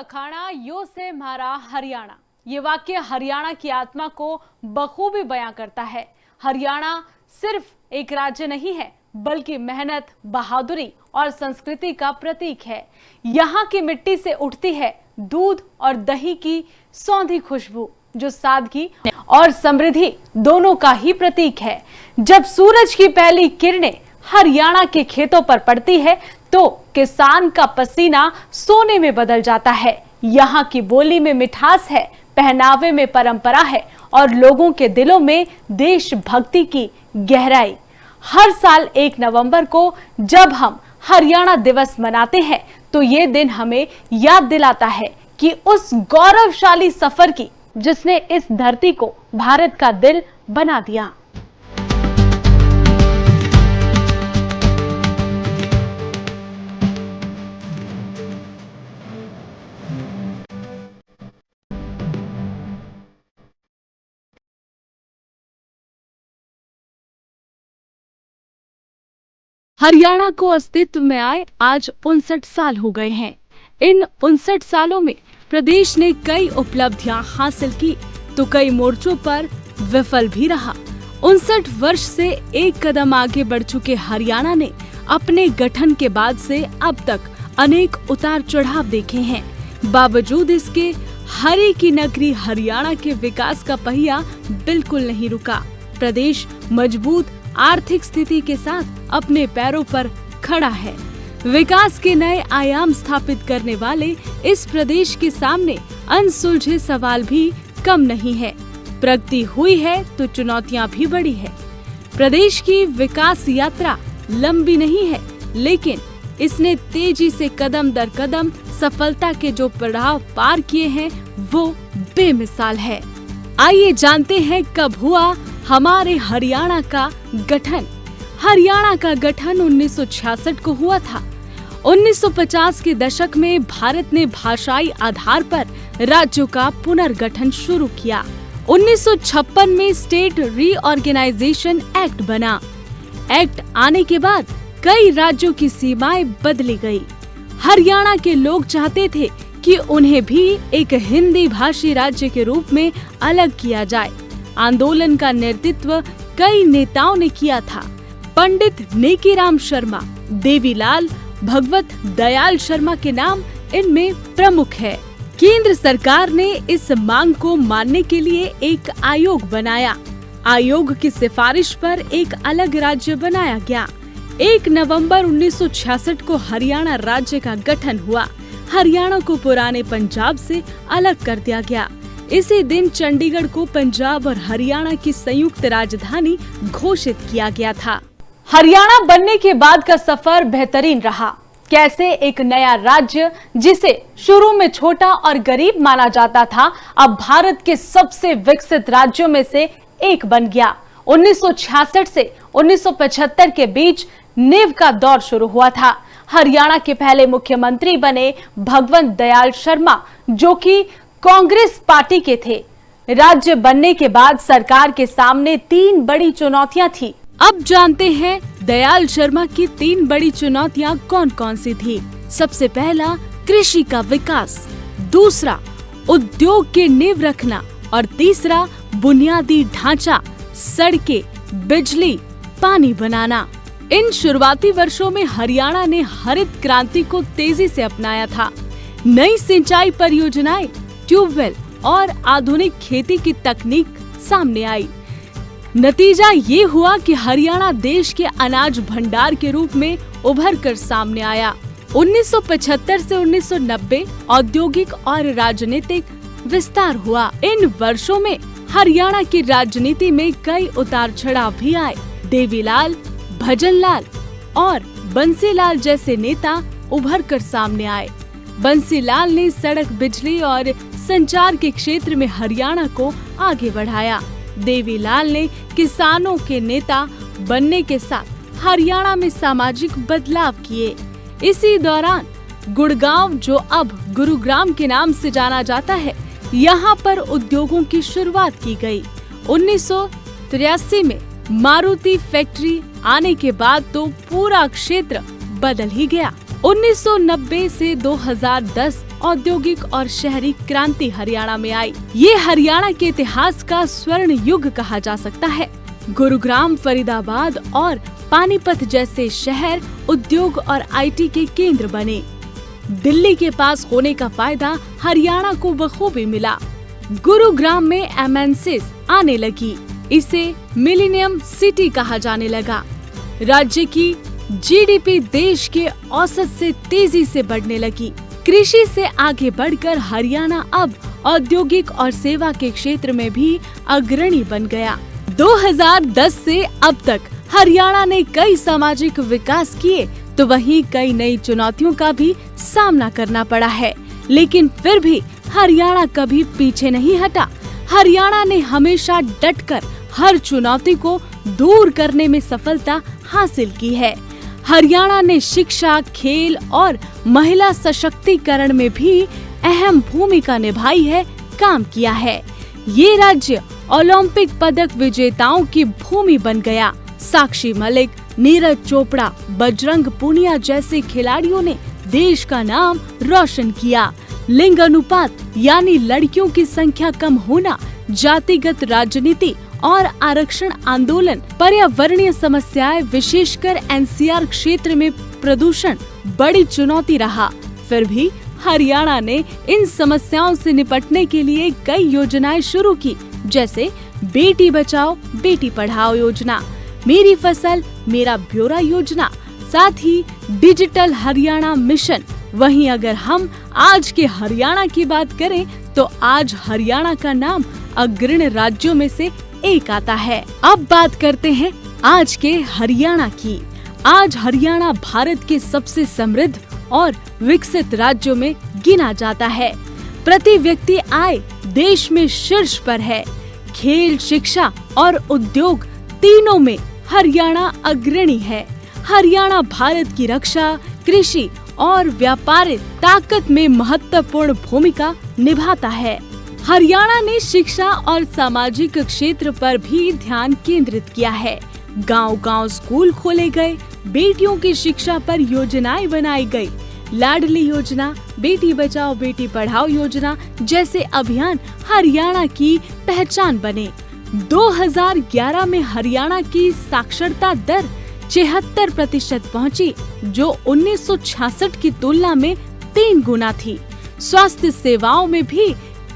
अखाड़ा यो से मारा हरियाणा। ये वाक्य हरियाणा की आत्मा को बखूबी बयां करता है। हरियाणा सिर्फ एक राज्य नहीं है, बल्कि मेहनत, बहादुरी और संस्कृति का प्रतीक है। यहाँ की मिट्टी से उठती है दूध और दही की सौंधी खुशबू, जो सादगी और समृद्धि दोनों का ही प्रतीक है। जब सूरज की पहली किरणें हरियाणा के खेतों पर पड़ती है, तो किसान का पसीना सोने में बदल जाता है। यहाँ की बोली में मिठास है, पहनावे में परंपरा है और लोगों के दिलों में देशभक्ति की गहराई। हर साल 1 नवंबर को जब हम हरियाणा दिवस मनाते हैं, तो ये दिन हमें याद दिलाता है कि उस गौरवशाली सफर की जिसने इस धरती को भारत का दिल बना दिया। हरियाणा को अस्तित्व में आए आज 59 साल हो गए हैं। इन 59 सालों में प्रदेश ने कई उपलब्धियां हासिल की, तो कई मोर्चों पर विफल भी रहा। 59 वर्ष से एक कदम आगे बढ़ चुके हरियाणा ने अपने गठन के बाद से अब तक अनेक उतार चढ़ाव देखे हैं। बावजूद इसके हरि की नगरी हरियाणा के विकास का पहिया बिल्कुल नहीं रुका। प्रदेश मजबूत आर्थिक स्थिति के साथ अपने पैरों पर खड़ा है। विकास के नए आयाम स्थापित करने वाले इस प्रदेश के सामने अनसुलझे सवाल भी कम नहीं है। प्रगति हुई है तो चुनौतियां भी बढ़ी है। प्रदेश की विकास यात्रा लंबी नहीं है, लेकिन इसने तेजी से कदम दर कदम सफलता के जो पड़ाव पार किए हैं, वो बेमिसाल है। आइए जानते हैं कब हुआ हमारे हरियाणा का गठन। हरियाणा का गठन 1966 को हुआ था। 1950 के दशक में भारत ने भाषाई आधार पर राज्यों का पुनर्गठन शुरू किया। 1956 में स्टेट रीऑर्गेनाइजेशन एक्ट बना। एक्ट आने के बाद कई राज्यों की सीमाएं बदली गई। हरियाणा के लोग चाहते थे कि उन्हें भी एक हिंदी भाषी राज्य के रूप में अलग किया जाए। आंदोलन का नेतृत्व कई नेताओं ने किया था। पंडित नेकीराम शर्मा, देवीलाल, भगवत दयाल शर्मा के नाम इनमें प्रमुख है। केंद्र सरकार ने इस मांग को मानने के लिए एक आयोग बनाया। आयोग की सिफारिश पर एक अलग राज्य बनाया गया। 1 नवंबर 1966 को हरियाणा राज्य का गठन हुआ। हरियाणा को पुराने पंजाब से अलग कर दिया गया। इसी दिन चंडीगढ़ को पंजाब और हरियाणा की संयुक्त राजधानी घोषित किया गया था। हरियाणा बनने के बाद का सफर बेहतरीन रहा। कैसे एक नया राज्य, जिसे शुरू में छोटा और गरीब माना जाता था, अब भारत के सबसे विकसित राज्यों में से एक बन गया। 1966 से 1975 के बीच नींव का दौर शुरू हुआ था। हरियाणा के पहले मुख्यमंत्री बने भगवत दयाल शर्मा, जो कि कांग्रेस पार्टी के थे। राज्य बनने के बाद सरकार के सामने 3 बड़ी चुनौतियां थी। अब जानते हैं दयाल शर्मा की 3 बड़ी चुनौतियां कौन कौन सी थी। सबसे पहला, कृषि का विकास। दूसरा, उद्योग के नींव रखना। और तीसरा, बुनियादी ढांचा, सड़कें, बिजली, पानी बनाना। इन शुरुआती वर्षों में हरियाणा ने हरित क्रांति को तेजी से अपनाया था। नई सिंचाई परियोजनाएं, ट्यूबवेल और आधुनिक खेती की तकनीक सामने आई। नतीजा ये हुआ कि हरियाणा देश के अनाज भंडार के रूप में उभर कर सामने आया। 1975 से 1990 औद्योगिक और राजनीतिक विस्तार हुआ। इन वर्षों में हरियाणा की राजनीति में कई उतार चढ़ाव भी आए। देवीलाल, भजनलाल और बंसीलाल जैसे नेता उभर कर सामने आए। बंसीलाल ने सड़क, बिजली और संचार के क्षेत्र में हरियाणा को आगे बढ़ाया। देवीलाल ने किसानों के नेता बनने के साथ हरियाणा में सामाजिक बदलाव किए। इसी दौरान गुड़गांव, जो अब गुरुग्राम के नाम से जाना जाता है, यहाँ पर उद्योगों की शुरुआत की गई। 1983 में मारुति फैक्ट्री आने के बाद तो पूरा क्षेत्र बदल ही गया। 1990 से 2010 औद्योगिक और शहरी क्रांति हरियाणा में आई। ये हरियाणा के इतिहास का स्वर्ण युग कहा जा सकता है। गुरुग्राम, फरीदाबाद और पानीपत जैसे शहर उद्योग और IT के केंद्र बने। दिल्ली के पास होने का फायदा हरियाणा को बखूबी मिला। गुरुग्राम में MNCs आने लगी, इसे मिलेनियम सिटी कहा जाने लगा। राज्य की GDP देश के औसत से तेजी से बढ़ने लगी। कृषि से आगे बढ़कर हरियाणा अब औद्योगिक और सेवा के क्षेत्र में भी अग्रणी बन गया। 2010 से अब तक हरियाणा ने कई सामाजिक विकास किए, तो वहीं कई नई चुनौतियों का भी सामना करना पड़ा है, लेकिन फिर भी हरियाणा कभी पीछे नहीं हटा। हरियाणा ने हमेशा डटकर हर चुनौती को दूर करने में सफलता हासिल की है। हरियाणा ने शिक्षा, खेल और महिला सशक्तिकरण में भी अहम भूमिका निभाई है, काम किया है। ये राज्य ओलंपिक पदक विजेताओं की भूमि बन गया। साक्षी मलिक, नीरज चोपड़ा, बजरंग पूनिया जैसे खिलाड़ियों ने देश का नाम रोशन किया। लिंग अनुपात यानी लड़कियों की संख्या कम होना, जातिगत राजनीति और आरक्षण आंदोलन, पर्यावरणीय समस्याएं, विशेषकर NCR क्षेत्र में प्रदूषण बड़ी चुनौती रहा। फिर भी हरियाणा ने इन समस्याओं से निपटने के लिए कई योजनाएं शुरू की, जैसे बेटी बचाओ बेटी पढ़ाओ योजना, मेरी फसल मेरा ब्यौरा योजना, साथ ही डिजिटल हरियाणा मिशन। वहीं अगर हम आज के हरियाणा की बात करें तो आज हरियाणा का नाम अग्रणी राज्यों में से एक आता है। अब बात करते हैं आज के हरियाणा की। आज हरियाणा भारत के सबसे समृद्ध और विकसित राज्यों में गिना जाता है। प्रति व्यक्ति आय देश में शीर्ष पर है। खेल, शिक्षा और उद्योग तीनों में हरियाणा अग्रणी है। हरियाणा भारत की रक्षा, कृषि और व्यापारिक ताकत में महत्वपूर्ण भूमिका निभाता है। हरियाणा ने शिक्षा और सामाजिक क्षेत्र पर भी ध्यान केंद्रित किया है। गांव-गांव स्कूल खोले गए, बेटियों की शिक्षा पर योजनाएं बनाई गई। लाडली योजना, बेटी बचाओ बेटी पढ़ाओ योजना जैसे अभियान हरियाणा की पहचान बने। 2011 में हरियाणा की साक्षरता दर 76% पहुंची, जो 1966 की तुलना में 3 गुना थी। स्वास्थ्य सेवाओं में भी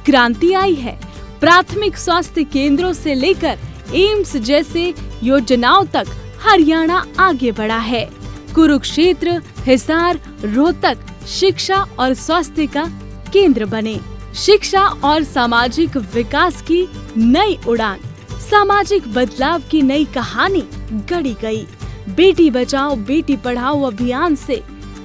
क्रांति आई है। प्राथमिक स्वास्थ्य केंद्रों से लेकर एम्स जैसे योजनाओं तक हरियाणा आगे बढ़ा है। कुरुक्षेत्र, हिसार, रोहतक शिक्षा और स्वास्थ्य का केंद्र बने। शिक्षा और सामाजिक विकास की नई उड़ान, सामाजिक बदलाव की नई कहानी गढ़ी गई। बेटी बचाओ बेटी पढ़ाओ अभियान से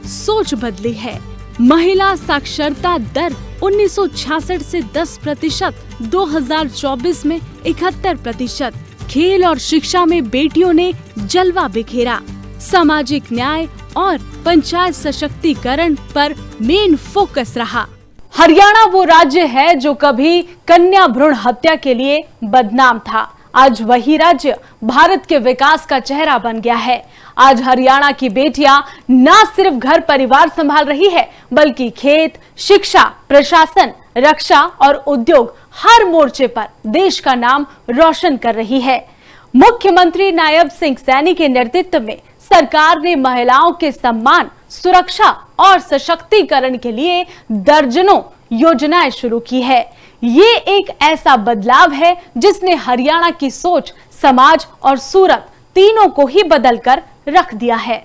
सोच बदली है। महिला साक्षरता दर 1966 से 10%, 2024 में 71%। खेल और शिक्षा में बेटियों ने जलवा बिखेरा। सामाजिक न्याय और पंचायत सशक्तिकरण पर मेन फोकस रहा। हरियाणा वो राज्य है जो कभी कन्या भ्रूण हत्या के लिए बदनाम था। आज वही राज्य भारत के विकास का चेहरा बन गया है। आज हरियाणा की बेटियां न सिर्फ घर परिवार संभाल रही है, बल्कि खेत, शिक्षा, प्रशासन, रक्षा और उद्योग हर मोर्चे पर देश का नाम रोशन कर रही है। मुख्यमंत्री नायब सिंह सैनी के नेतृत्व में सरकार ने महिलाओं के सम्मान, सुरक्षा और सशक्तिकरण के लिए दर्जनों योजनाएं शुरू की है। ये एक ऐसा बदलाव है जिसने हरियाणा की सोच, समाज और सूरत तीनों को ही बदलकर रख दिया है।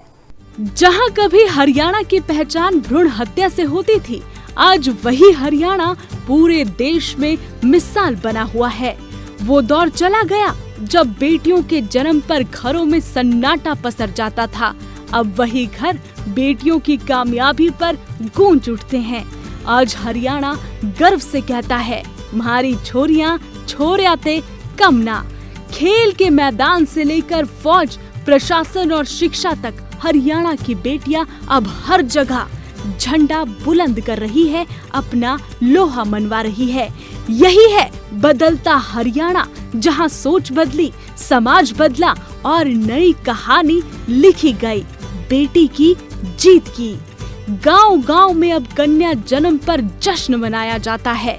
जहां कभी हरियाणा की पहचान भ्रूण हत्या से होती थी, आज वही हरियाणा पूरे देश में मिसाल बना हुआ है। वो दौर चला गया जब बेटियों के जन्म पर घरों में सन्नाटा पसर जाता था। अब वही घर बेटियों की कामयाबी पर गूंज उठते हैं। आज हरियाणा गर्व से कहता है, हमारी छोरियां छोरे थे कम ना। खेल के मैदान से लेकर फौज, प्रशासन और शिक्षा तक हरियाणा की बेटियां अब हर जगह झंडा बुलंद कर रही है, अपना लोहा मनवा रही है। यही है बदलता हरियाणा, जहां सोच बदली, समाज बदला और नई कहानी लिखी गई बेटी की जीत की। गांव-गांव में अब कन्या जन्म पर जश्न मनाया जाता है।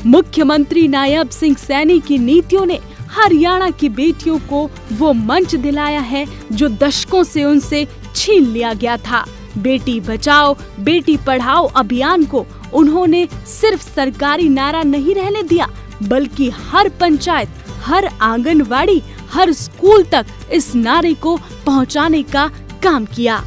मुख्यमंत्री नायब सिंह सैनी की नीतियों ने हरियाणा की बेटियों को वो मंच दिलाया है जो दशकों से उनसे छीन लिया गया था। बेटी बचाओ बेटी पढ़ाओ अभियान को उन्होंने सिर्फ सरकारी नारा नहीं रहने दिया, बल्कि हर पंचायत, हर आंगनवाड़ी, हर स्कूल तक इस नारे को पहुंचाने का काम किया।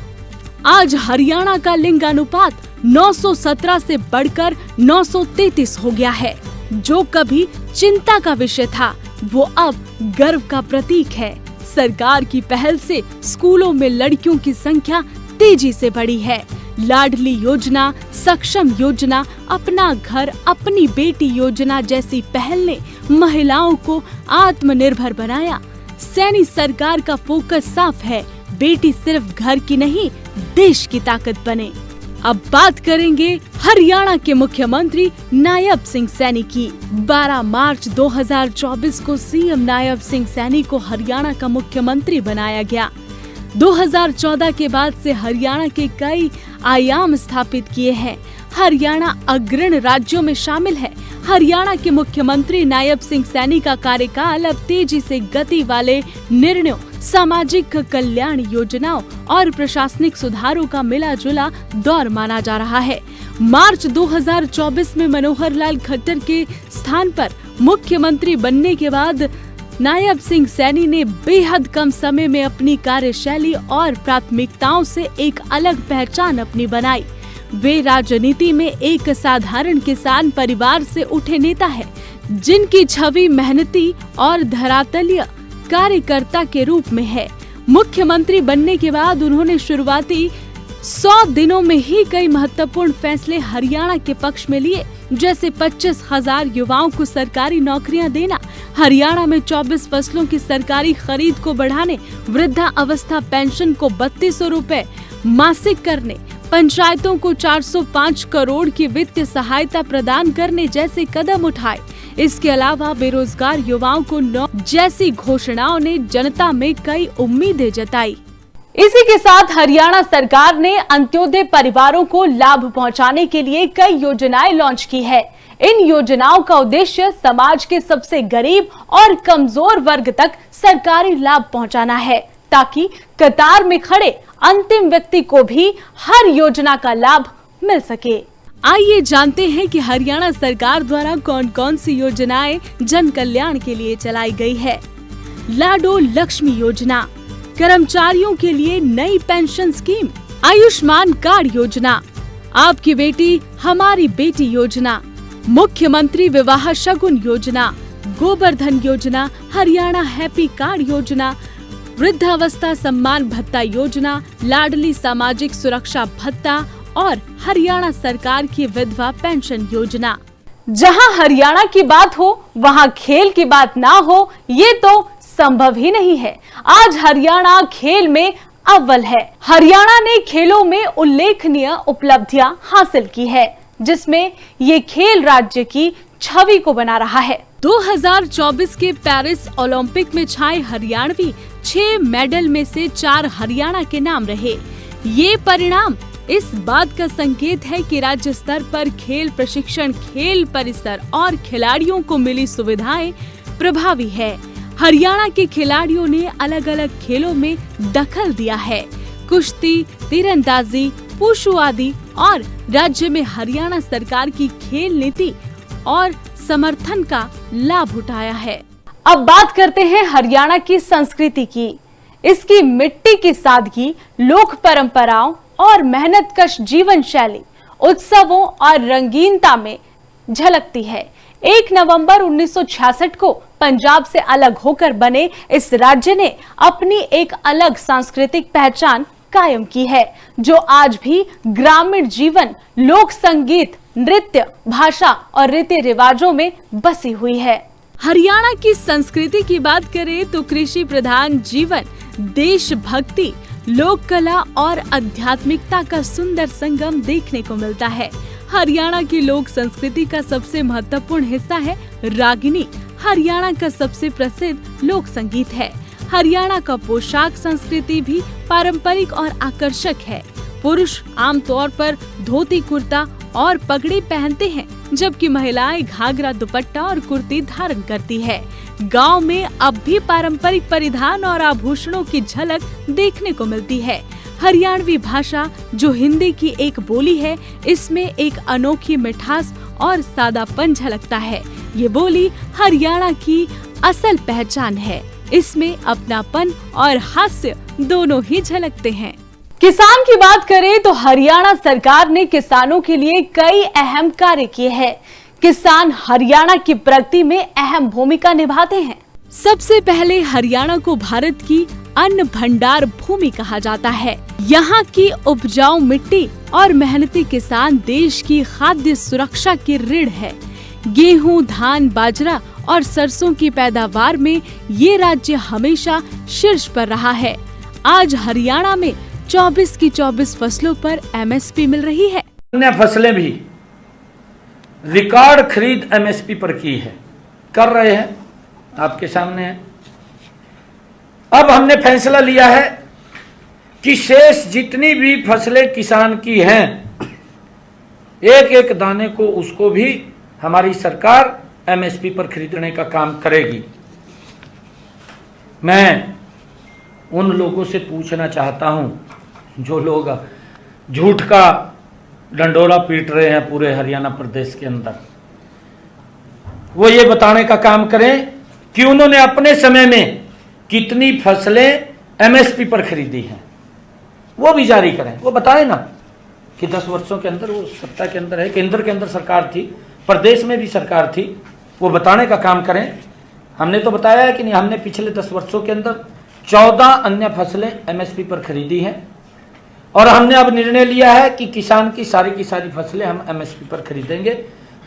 आज हरियाणा का लिंगानुपात 917 से बढ़कर 933 हो गया है। जो कभी चिंता का विषय था वो अब गर्व का प्रतीक है। सरकार की पहल से स्कूलों में लड़कियों की संख्या तेजी से बढ़ी है। लाडली योजना, सक्षम योजना, अपना घर अपनी बेटी योजना जैसी पहल ने महिलाओं को आत्मनिर्भर बनाया। सैनी सरकार का फोकस साफ है, बेटी सिर्फ घर की नहीं देश की ताकत बने। अब बात करेंगे हरियाणा के मुख्यमंत्री नायब सिंह सैनी की। 12 मार्च 2024 को सीएम नायब सिंह सैनी को हरियाणा का मुख्यमंत्री बनाया गया। 2014 के बाद से हरियाणा के कई आयाम स्थापित किए हैं। हरियाणा अग्रणी राज्यों में शामिल है। हरियाणा के मुख्यमंत्री नायब सिंह सैनी का कार्यकाल अब तेजी से गति वाले निर्णयों, सामाजिक कल्याण योजनाओं और प्रशासनिक सुधारों का मिला जुला दौर माना जा रहा है। मार्च 2024 में मनोहर लाल खट्टर के स्थान पर मुख्यमंत्री बनने के बाद नायब सिंह सैनी ने बेहद कम समय में अपनी कार्यशैली और प्राथमिकताओं से एक अलग पहचान अपनी बनाई। वे राजनीति में एक साधारण किसान परिवार से उठे नेता है, जिनकी छवि मेहनती और धरातलीय कार्यकर्ता के रूप में है। मुख्यमंत्री बनने के बाद उन्होंने शुरुआती 100 दिनों में ही कई महत्वपूर्ण फैसले हरियाणा के पक्ष में लिए, जैसे 25,000 युवाओं को सरकारी नौकरियां देना, हरियाणा में 24 फसलों की सरकारी खरीद को बढ़ाने, वृद्धा अवस्था पेंशन को 3200 रुपए मासिक करने, पंचायतों को 405 करोड़ की वित्तीय सहायता प्रदान करने जैसे कदम उठाए। इसके अलावा बेरोजगार युवाओं को जैसी घोषणाओं ने जनता में कई उम्मीदें जताई। इसी के साथ हरियाणा सरकार ने अंत्योदय परिवारों को लाभ पहुंचाने के लिए कई योजनाएं लॉन्च की है। इन योजनाओं का उद्देश्य समाज के सबसे गरीब और कमजोर वर्ग तक सरकारी लाभ पहुंचाना है, ताकि कतार में खड़े अंतिम व्यक्ति को भी हर योजना का लाभ मिल सके। आइए जानते हैं कि हरियाणा सरकार द्वारा कौन कौन सी योजनाएं जन कल्याण के लिए चलाई गई है। लाडो लक्ष्मी योजना, कर्मचारियों के लिए नई पेंशन स्कीम, आयुष्मान कार्ड योजना, आपकी बेटी हमारी बेटी योजना, मुख्यमंत्री विवाह शगुन योजना, गोवर्धन योजना, हरियाणा हैप्पी कार्ड योजना, वृद्धावस्था सम्मान भत्ता योजना, लाडली सामाजिक सुरक्षा भत्ता और हरियाणा सरकार की विधवा पेंशन योजना। जहां हरियाणा की बात हो वहां खेल की बात ना हो, ये तो संभव ही नहीं है। आज हरियाणा खेल में अव्वल है। हरियाणा ने खेलों में उल्लेखनीय उपलब्धियां हासिल की है, जिसमें ये खेल राज्य की छवि को बना रहा है। 2024 के पेरिस ओलंपिक में छाए हरियाणवी 6 मेडल में से 4 हरियाणा के नाम रहे। ये परिणाम इस बात का संकेत है कि राज्य स्तर पर खेल प्रशिक्षण, खेल परिसर और खिलाड़ियों को मिली सुविधाएं प्रभावी है। हरियाणा के खिलाड़ियों ने अलग अलग खेलों में दखल दिया है। कुश्ती, तीरंदाजी, वुशु आदि, और राज्य में हरियाणा सरकार की खेल नीति और समर्थन का लाभ उठाया है। अब बात करते हैं हरियाणा की संस्कृति की। इसकी मिट्टी की सादगी, लोक परंपराओं और मेहनतकश जीवन शैली उत्सवों और रंगीनता में झलकती है। 1 नवंबर 1966 को पंजाब से अलग होकर बने इस राज्य ने अपनी एक अलग सांस्कृतिक पहचान कायम की है, जो आज भी ग्रामीण जीवन, लोक संगीत, नृत्य, भाषा और रीति रिवाजों में बसी हुई है। हरियाणा की संस्कृति की बात करें तो कृषि प्रधान जीवन, देशभक्ति, लोक कला और आध्यात्मिकता का सुंदर संगम देखने को मिलता है। हरियाणा की लोक संस्कृति का सबसे महत्वपूर्ण हिस्सा है रागिनी। हरियाणा का सबसे प्रसिद्ध लोक संगीत है। हरियाणा का पोशाक संस्कृति भी पारंपरिक और आकर्षक है। पुरुष आमतौर पर धोती कुर्ता और पगड़ी पहनते हैं, जबकि महिलाएं घाघरा दुपट्टा और कुर्ती धारण करती है। गांव में अब भी पारंपरिक परिधान और आभूषणों की झलक देखने को मिलती है। हरियाणवी भाषा, जो हिंदी की एक बोली है, इसमें एक अनोखी मिठास और सादापन झलकता है। ये बोली हरियाणा की असल पहचान है। इसमें अपनापन और हास्य दोनों ही झलकते हैं। किसान की बात करें तो हरियाणा सरकार ने किसानों के लिए कई अहम कार्य किए हैं। किसान हरियाणा की प्रगति में अहम भूमिका निभाते हैं। सबसे पहले हरियाणा को भारत की अन्न भंडार भूमि कहा जाता है। यहाँ की उपजाऊ मिट्टी और मेहनती किसान देश की खाद्य सुरक्षा की रीढ़ है। गेहूं, धान, बाजरा और सरसों की पैदावार में ये राज्य हमेशा शीर्ष पर रहा है। आज हरियाणा में 24 की 24 फसलों पर MSP मिल रही है। अन्य फसलें भी रिकॉर्ड खरीद MSP पर की है, कर रहे हैं, आपके सामने है। अब हमने फैसला लिया है कि शेष जितनी भी फसलें किसान की हैं, एक एक दाने को उसको भी हमारी सरकार MSP पर खरीदने का काम करेगी। मैं उन लोगों से पूछना चाहता हूं जो लोग झूठ का डंडोरा पीट रहे हैं पूरे हरियाणा प्रदेश के अंदर, वो ये बताने का काम करें कि उन्होंने अपने समय में कितनी फसलें MSP पर खरीदी हैं। वो भी जारी करें, वो बताएं ना कि 10 वर्षों के अंदर वो सत्ता के अंदर है, केंद्र के अंदर सरकार थी, प्रदेश में भी सरकार थी, वो बताने का काम करें। हमने तो बताया है कि नहीं, हमने पिछले 10 वर्षों के अंदर 14 अन्य फसलें MSP पर खरीदी हैं और हमने अब निर्णय लिया है कि किसान की सारी फसलें हम MSP पर खरीदेंगे।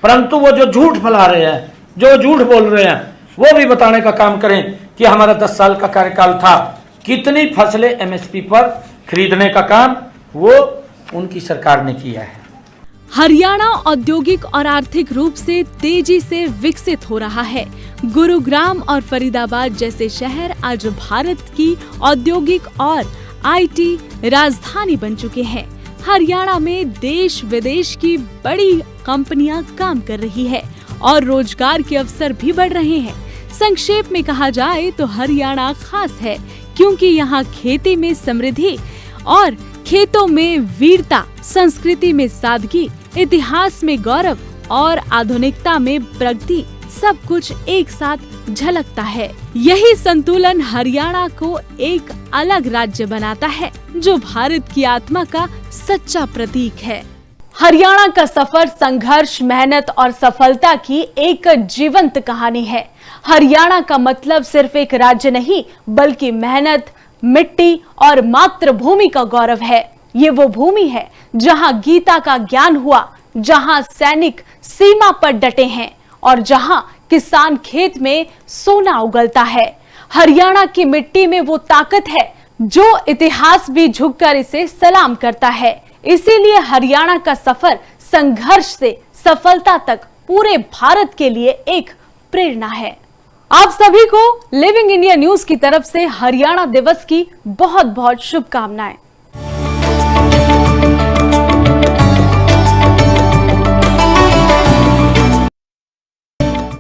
परंतु वो जो झूठ फैला रहे हैं, जो झूठ बोल रहे हैं, वो भी बताने का काम करें कि हमारा 10 साल का कार्यकाल था, कितनी फसलें MSP पर खरीदने का काम वो उनकी सरकार ने किया है। हरियाणा औद्योगिक और आर्थिक रूप से तेजी से विकसित हो रहा है। गुरुग्राम और फरीदाबाद जैसे शहर आज भारत की औद्योगिक और IT राजधानी बन चुके हैं। हरियाणा में देश विदेश की बड़ी कंपनियां काम कर रही है और रोजगार के अवसर भी बढ़ रहे हैं। संक्षेप में कहा जाए तो हरियाणा खास है क्योंकि यहाँ खेती में समृद्धि और खेतों में वीरता, संस्कृति में सादगी, इतिहास में गौरव और आधुनिकता में प्रगति सब कुछ एक साथ झलकता है। यही संतुलन हरियाणा को एक अलग राज्य बनाता है जो भारत की आत्मा का सच्चा प्रतीक है। हरियाणा का सफर संघर्ष, मेहनत और सफलता की एक जीवंत कहानी है। हरियाणा का मतलब सिर्फ एक राज्य नहीं बल्कि मेहनत, मिट्टी और मातृभूमि का गौरव है। ये वो भूमि है जहां गीता का ज्ञान हुआ, जहां सैनिक सीमा पर डटे हैं और जहां किसान खेत में सोना उगलता है। हरियाणा की मिट्टी में वो ताकत है जो इतिहास भी झुककर इसे सलाम करता है। इसीलिए हरियाणा का सफर संघर्ष से सफलता तक पूरे भारत के लिए एक प्रेरणा है। आप सभी को लिविंग इंडिया न्यूज की तरफ से हरियाणा दिवस की बहुत बहुत शुभकामनाएं।